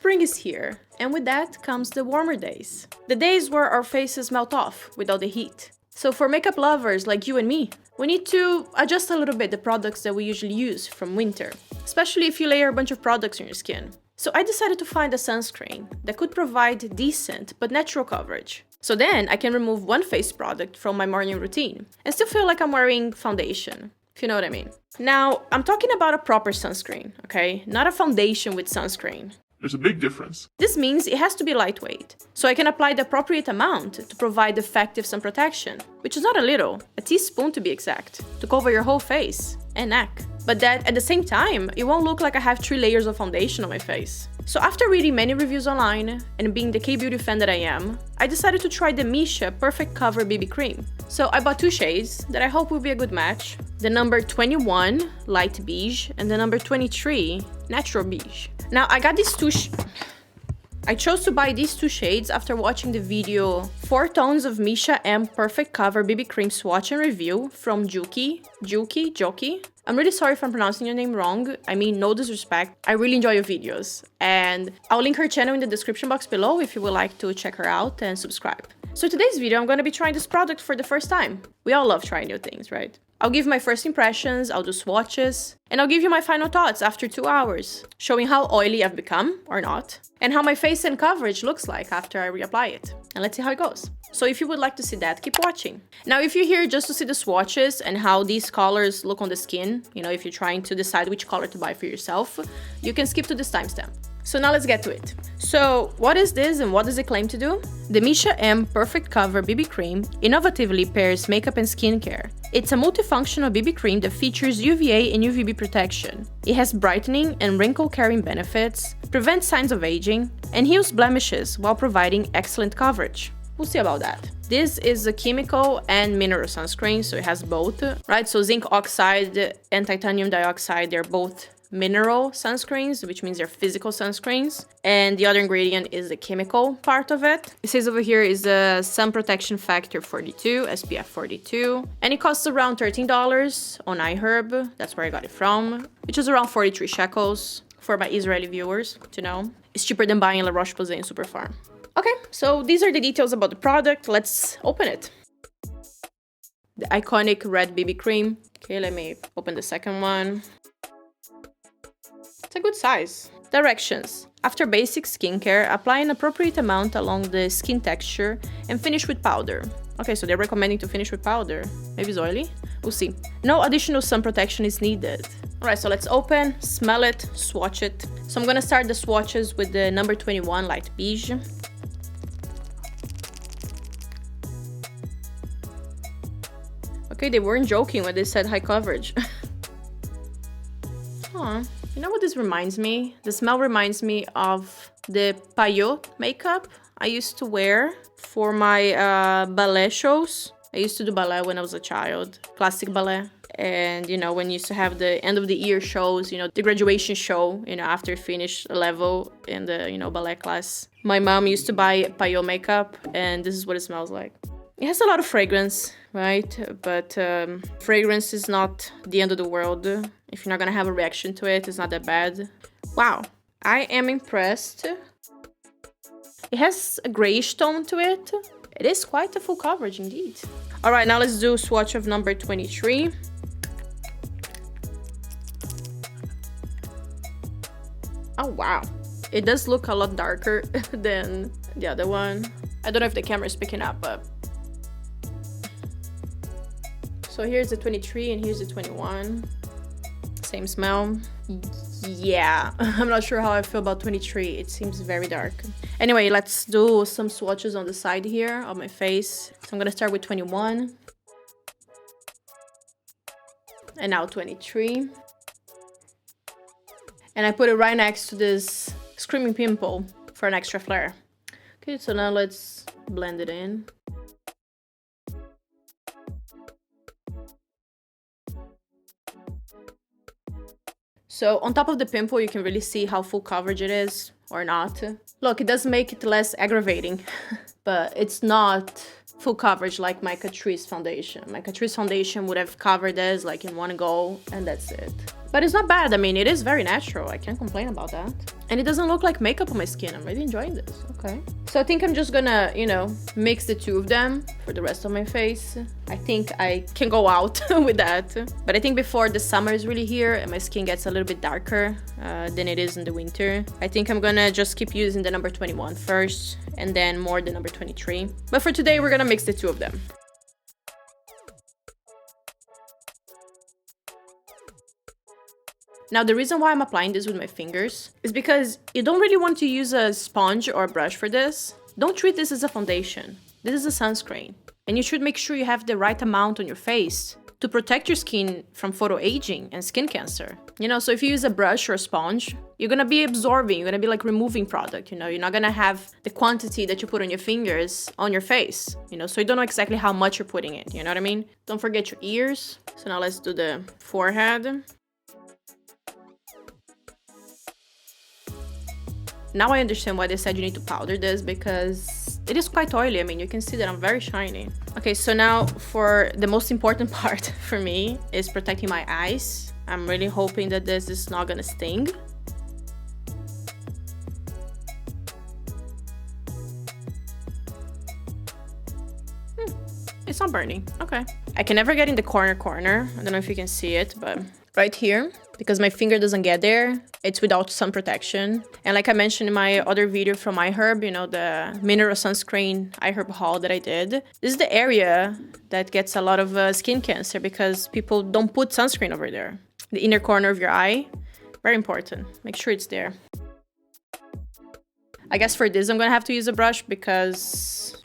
Spring is here, and with that comes the warmer days. The days where our faces melt off with all the heat. So for makeup lovers like you and me, we need to adjust a little bit the products that we usually use from winter, especially if you layer a bunch of products on your skin. So I decided to find a sunscreen that could provide decent but natural coverage. So then I can remove one face product from my morning routine and still feel like I'm wearing foundation, if you know what I mean. Now, I'm talking about a proper sunscreen, okay? Not a foundation with sunscreen. There's a big difference. This means it has to be lightweight, so I can apply the appropriate amount to provide effective sun protection, which is not a little, a teaspoon to be exact, to cover your whole face and neck. But that at the same time, it won't look like I have 3 layers of foundation on my face. So after reading many reviews online and being the K-beauty fan that I am, I decided to try the Missha Perfect Cover BB Cream. So I bought 2 shades that I hope will be a good match. The number 21, light beige, and the number 23, natural beige. Now I got these I chose to buy these 2 shades after watching the video 4 Tones of Missha M Perfect Cover BB Cream Swatch and Review from Juki. I'm really sorry if I'm pronouncing your name wrong. I mean, no disrespect. I really enjoy your videos. And I'll link her channel in the description box below if you would like to check her out and subscribe. So today's video, I'm going to be trying this product for the first time. We all love trying new things, right? I'll give my first impressions, I'll do swatches, and I'll give you my final thoughts after 2 hours, showing how oily I've become, or not, and how my face and coverage looks like after I reapply it. And let's see how it goes. So if you would like to see that, keep watching. Now, if you're here just to see the swatches and how these colors look on the skin, you know, if you're trying to decide which color to buy for yourself, you can skip to this timestamp. So now let's get to it. So what is this and what does it claim to do? The Missha M Perfect Cover BB Cream innovatively pairs makeup and skincare. It's a multifunctional BB cream that features UVA and UVB protection. It has brightening and wrinkle-carrying benefits, prevents signs of aging, and heals blemishes while providing excellent coverage. We'll see about that. This is a chemical and mineral sunscreen, so it has both, right? So zinc oxide and titanium dioxide, they're both mineral sunscreens, which means they're physical sunscreens, and the other ingredient is the chemical part of it. It says over here is the sun protection factor 42, SPF 42, and it costs around $13 on iHerb. That's where I got it from, which is around 43 shekels for my Israeli viewers to know. It's cheaper than buying La Roche-Posay in Superfarm. Okay, so these are the details about the product. Let's open it. The iconic red BB cream. Okay, let me open the second one. It's a good size. Directions. After basic skincare, apply an appropriate amount along the skin texture and finish with powder. Okay, so they're recommending to finish with powder. Maybe it's oily? We'll see. No additional sun protection is needed. Alright, so let's open, smell it, swatch it. So I'm gonna start the swatches with the number 21 light beige. Okay, they weren't joking when they said high coverage. Huh. You know what this reminds me? The smell reminds me of the Payot makeup I used to wear for my ballet shows. I used to do ballet when I was a child, classic ballet. And, you know, when you used to have the end of the year shows, you know, the graduation show, you know, after finish a level in the, you know, ballet class. My mom used to buy Payot makeup, and this is what it smells like. It has a lot of fragrance, right? But fragrance is not the end of the world. If you're not gonna have a reaction to it, it's not that bad. Wow, I am impressed. It has a grayish tone to it. It is quite a full coverage indeed. All right, now let's do a swatch of number 23. Oh, wow. It does look a lot darker than the other one. I don't know if the camera is picking up, but... So here's the 23 and here's the 21. Same smell. Yeah, I'm not sure how I feel about 23. It seems very dark. Anyway, let's do some swatches on the side here of my face. So I'm gonna start with 21. And now 23. And I put it right next to this Screaming Pimple for an extra flare. Okay, so now let's blend it in. So on top of the pimple, you can really see how full coverage it is, or not. Look, it does make it less aggravating, but it's not full coverage like my Catrice foundation. My Catrice foundation would have covered this like in one go, and that's it. But it's not bad. I mean, it is very natural. I can't complain about that. And it doesn't look like makeup on my skin. I'm really enjoying this. Okay. So I think I'm just gonna, you know, mix the two of them for the rest of my face. I think I can go out with that. But I think before the summer is really here and my skin gets a little bit darker than it is in the winter, I think I'm gonna just keep using the number 21 first and then more the number 23. But for today, we're gonna mix the two of them. Now, the reason why I'm applying this with my fingers is because you don't really want to use a sponge or a brush for this. Don't treat this as a foundation. This is a sunscreen. And you should make sure you have the right amount on your face to protect your skin from photoaging and skin cancer. You know, so if you use a brush or a sponge, you're gonna be absorbing, you're gonna be like removing product, you know, you're not gonna have the quantity that you put on your fingers on your face, you know, so you don't know exactly how much you're putting in, you know what I mean? Don't forget your ears. So now let's do the forehead. Now I understand why they said you need to powder this, because it is quite oily. I mean, you can see that I'm very shiny. Okay, so now for the most important part for me is protecting my eyes. I'm really hoping that this is not gonna sting. It's not burning. Okay. I can never get in the corner. I don't know if you can see it, but right here, because my finger doesn't get there, it's without sun protection. And like I mentioned in my other video from iHerb, you know, the mineral sunscreen iHerb haul that I did, this is the area that gets a lot of skin cancer because people don't put sunscreen over there. The inner corner of your eye, very important. Make sure it's there. I guess for this I'm gonna have to use a brush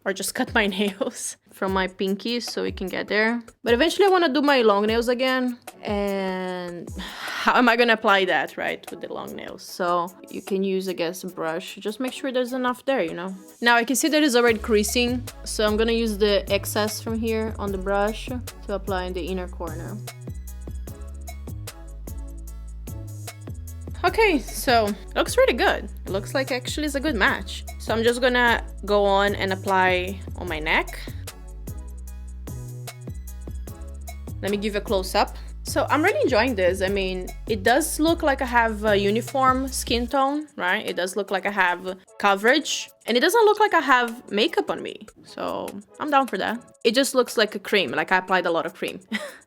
or just cut my nails from my pinky so we can get there. But eventually I want to do my long nails again. And how am I gonna apply that, right, with the long nails? So you can use, I guess, a brush. Just make sure there's enough there, you know. Now I can see that it's already creasing, so I'm gonna use the excess from here on the brush to apply in the inner corner. Okay, so it looks really good. It looks like actually it's a good match. So I'm just gonna go on and apply on my neck. Let me give you a close-up. So I'm really enjoying this. I mean, it does look like I have a uniform skin tone, right? It does look like I have coverage. And it doesn't look like I have makeup on me. So I'm down for that. It just looks like a cream, like I applied a lot of cream.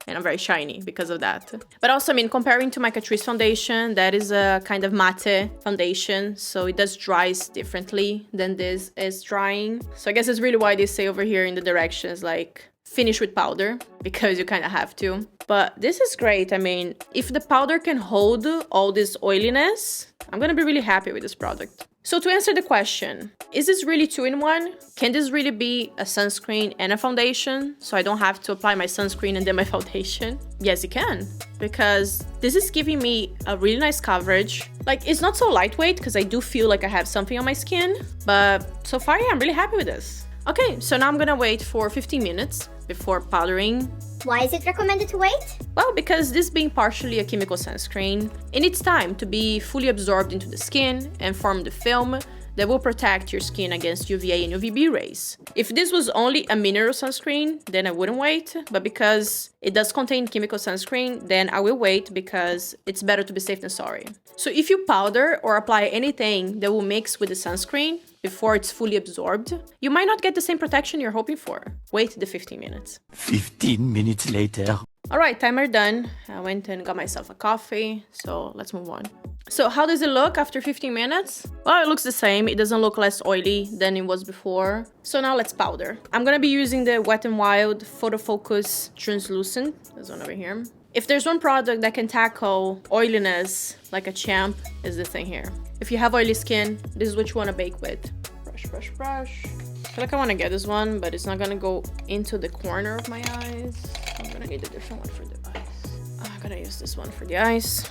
And I'm very shiny because of that. But also, I mean, comparing to my Catrice foundation, that is a kind of matte foundation. So it does dries differently than this is drying. So I guess it's really why they say over here in the directions, like, finish with powder, because you kind of have to. But this is great. I mean, if the powder can hold all this oiliness, I'm gonna be really happy with this product. So to answer the question, is this really 2-in-1? Can this really be a sunscreen and a foundation? So I don't have to apply my sunscreen and then my foundation? Yes, it can, because this is giving me a really nice coverage. Like, it's not so lightweight because I do feel like I have something on my skin, but so far, yeah, I'm really happy with this. Okay, so now I'm gonna wait for 15 minutes before powdering. Why is it recommended to wait? Well, because this being partially a chemical sunscreen, it needs time to be fully absorbed into the skin and form the film that will protect your skin against UVA and UVB rays. If this was only a mineral sunscreen, then I wouldn't wait, but because it does contain chemical sunscreen, then I will wait because it's better to be safe than sorry. So if you powder or apply anything that will mix with the sunscreen before it's fully absorbed, you might not get the same protection you're hoping for. Wait the 15 minutes. 15 minutes later. All right, timer done. I went and got myself a coffee, so let's move on. So how does it look after 15 minutes? Well, it looks the same. It doesn't look less oily than it was before. So now let's powder. I'm gonna be using the Wet n Wild Photo Focus Translucent. There's one over here. If there's one product that can tackle oiliness like a champ, is this thing here. If you have oily skin, this is what you wanna bake with. Brush, brush, brush. I feel like I wanna get this one, but it's not gonna go into the corner of my eyes. I'm gonna need a different one for the eyes. I'm gonna use this one for the eyes.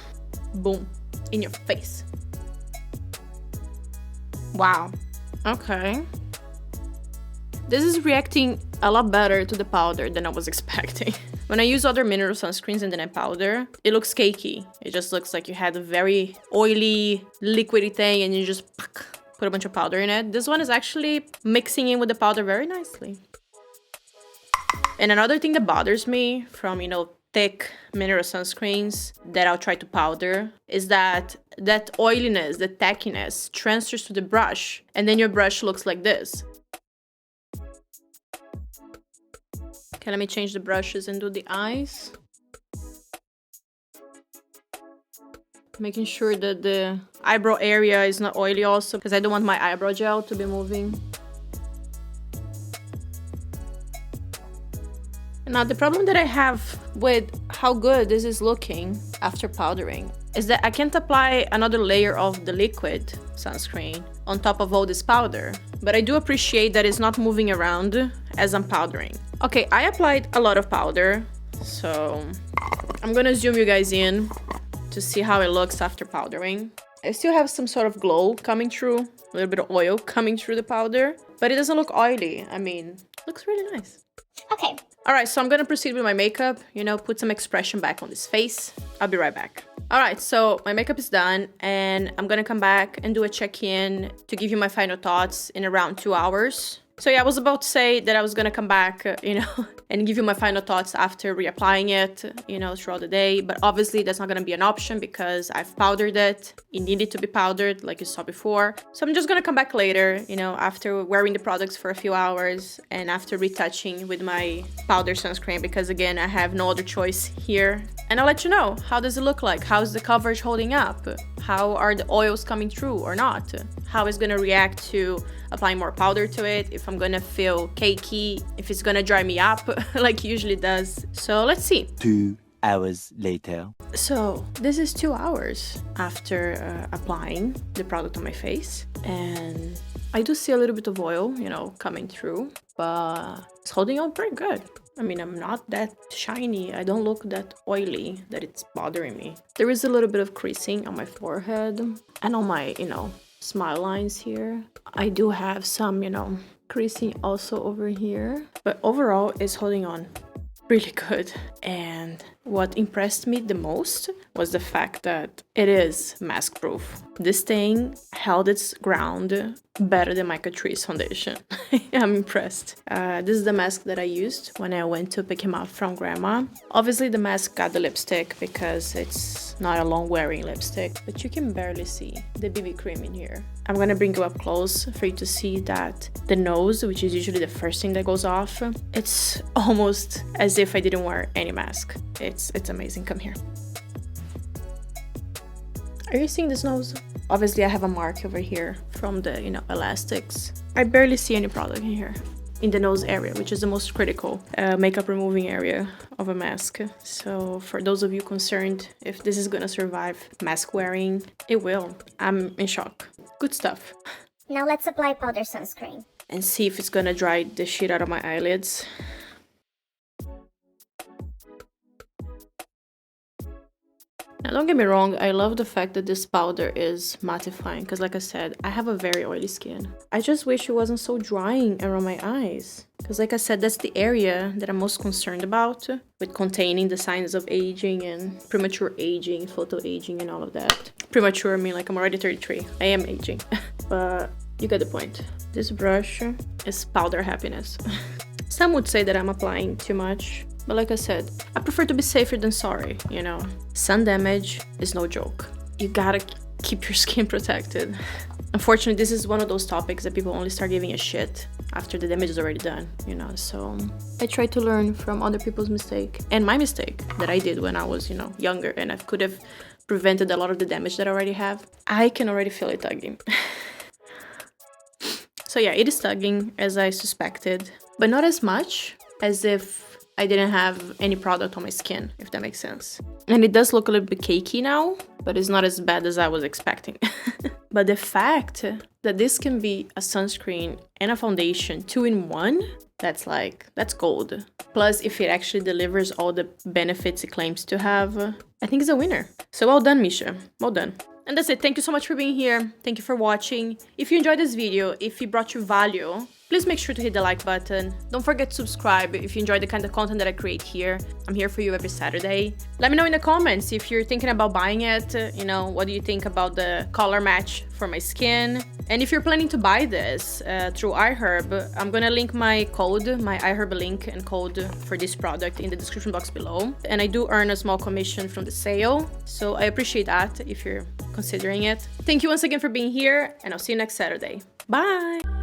Boom. In your face. Wow. Okay. This is reacting a lot better to the powder than I was expecting. When I use other mineral sunscreens and then I powder, it looks cakey. It just looks like you had a very oily, liquidy thing and you just put a bunch of powder in it. This one is actually mixing in with the powder very nicely. And another thing that bothers me from, you know, thick mineral sunscreens that I'll try to powder is that oiliness, the tackiness transfers to the brush, and then your brush looks like this. Okay, let me change the brushes and do the eyes. Making sure that the eyebrow area is not oily also, because I don't want my eyebrow gel to be moving. Now, the problem that I have with how good this is looking after powdering is that I can't apply another layer of the liquid sunscreen on top of all this powder, but I do appreciate that it's not moving around as I'm powdering. Okay, I applied a lot of powder, so I'm gonna zoom you guys in to see how it looks after powdering. I still have some sort of glow coming through, a little bit of oil coming through the powder, but it doesn't look oily. I mean, it looks really nice. Okay. All right, so I'm gonna proceed with my makeup, put some expression back on this face. I'll be right back. All right, so my makeup is done, and I'm gonna come back and do a check-in to give you my final thoughts in around 2 hours. So yeah, I was about to say that I was gonna come back, and give you my final thoughts after reapplying it, throughout the day. But obviously that's not gonna be an option because I've powdered it. It needed to be powdered like you saw before. So I'm just gonna come back later, after wearing the products for a few hours and after retouching with my powder sunscreen, because again, I have no other choice here. And I'll let you know, how does it look like? How's the coverage holding up? How are the oils coming through or not? How it's gonna react to applying more powder to it, if I'm gonna feel cakey, if it's gonna dry me up like it usually does. So let's see. 2 hours later. So this is 2 hours after applying the product on my face, and I do see a little bit of oil, coming through, but it's holding on pretty good. I mean, I'm not that shiny. I don't look that oily that it's bothering me. There is a little bit of creasing on my forehead and on my, smile lines here. I do have some, creasing also over here, but overall it's holding on really good. And what impressed me the most was the fact that it is mask proof. This thing held its ground better than my Catrice foundation. I'm impressed. This is the mask that I used when I went to pick him up from grandma. Obviously the mask got the lipstick because it's not a long wearing lipstick, but you can barely see the BB cream in here. I'm gonna bring you up close for you to see that the nose, which is usually the first thing that goes off, it's almost as if I didn't wear any mask. It's amazing. Come here. Are you seeing this nose? Obviously I have a mark over here from the, elastics. I barely see any product in here, in the nose area, which is the most critical makeup removing area of a mask. So for those of you concerned if this is gonna survive mask wearing, it will. I'm in shock. Good stuff. Now let's apply powder sunscreen. And see if it's gonna dry the shit out of my eyelids. Now, don't get me wrong, I love the fact that this powder is mattifying, because like I said, I have a very oily skin. I just wish it wasn't so drying around my eyes, because like I said, that's the area that I'm most concerned about with containing the signs of aging and premature aging, photo aging and all of that. Premature, I mean like I'm already 33. I am aging, but you get the point. This brush is powder happiness. Some would say that I'm applying too much, but like I said, I prefer to be safer than sorry, Sun damage is no joke. You gotta keep your skin protected. Unfortunately, this is one of those topics that people only start giving a shit after the damage is already done, So I try to learn from other people's mistake and my mistake that I did when I was, younger, and I could have prevented a lot of the damage that I already have. I can already feel it tugging. So yeah, it is tugging as I suspected, but not as much as if I didn't have any product on my skin, if that makes sense. And it does look a little bit cakey now, but it's not as bad as I was expecting. But the fact that this can be a sunscreen and a foundation 2-in-1, that's gold. Plus, if it actually delivers all the benefits it claims to have, I think it's a winner. So well done, Missha. Well done. And that's it. Thank you so much for being here. Thank you for watching. If you enjoyed this video, if it brought you value, please make sure to hit the like button. Don't forget to subscribe if you enjoy the kind of content that I create here. I'm here for you every Saturday. Let me know in the comments if you're thinking about buying it. What do you think about the color match for my skin? And if you're planning to buy this through iHerb, I'm gonna link my code, my iHerb link and code for this product in the description box below. And I do earn a small commission from the sale, so I appreciate that if you're considering it. Thank you once again for being here, and I'll see you next Saturday. Bye!